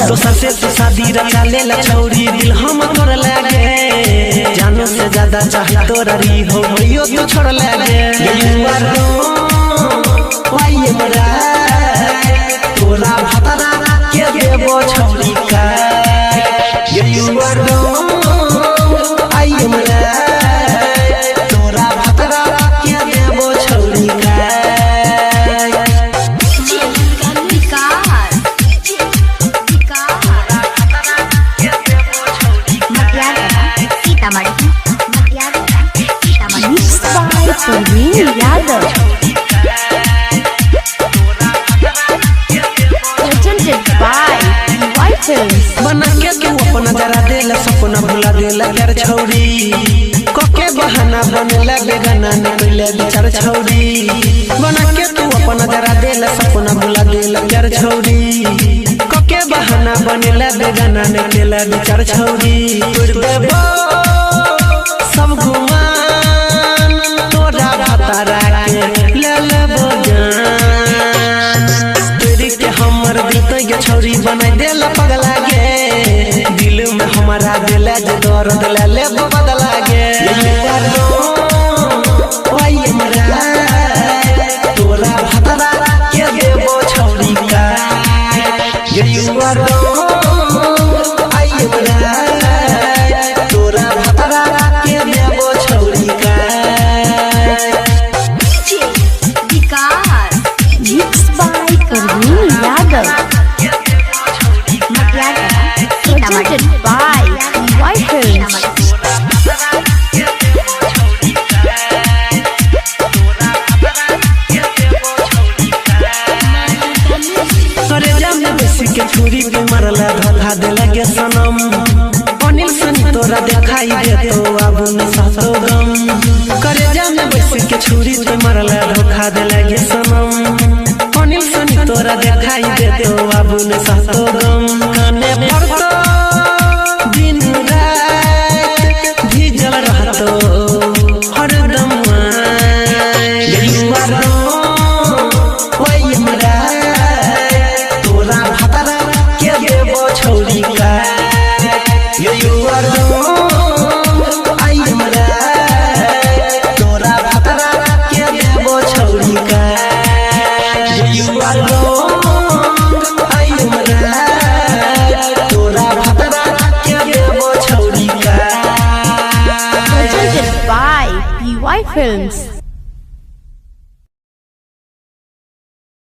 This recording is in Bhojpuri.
दोसर से तो शादी रचा ले ला छौरी दिल हम तोड़ लागे जानो से ज्यादा चाहे तोरा री हो भइयो तो छोड़ लागे वाई मरा तोरा भतरा के देबो छौरी का आई मरा तोरा भतरा के देबो छौरी का यादव बना के तू अपना जरा देला सपना भुला देला यार छौरी कोके बहाना बनेला बेगाना निकले बेचार छौरी बना के तू अपना जरा देला सपना भुला देला यार छौरी कोके बहाना बनेला बेगाना निकले बेचार छौरी तोड़ देबो सब गुमान तोरा भतरा के ले लेबो जान तोरी के हमर बीते के छौरी बनाई देला पगला गे दिल में हमारा दिल जे दर्द ले लेबो बदला गे ओए मरा तोरा भतरा के देबो छौरी का आई मरा तोरा भतरा के देबो छौरी का यादव के छुरी पे मरला धोखा देला के सनम अनिल सनी तोरा दिखाई दे तो आबू न सातो गम करे जाने बैस के छुरी पे मरला धोखा देला के सनम अनिल सनी तोरा दिखाई दे तो आबू न सातो गम काने पड़तो दिन रात भीजल रहतो हरदम छौरी का आई मरा तोरा भतरा के देबो छौरी का आई मरा तोरा भतरा के देबो छौरी का by PY Films।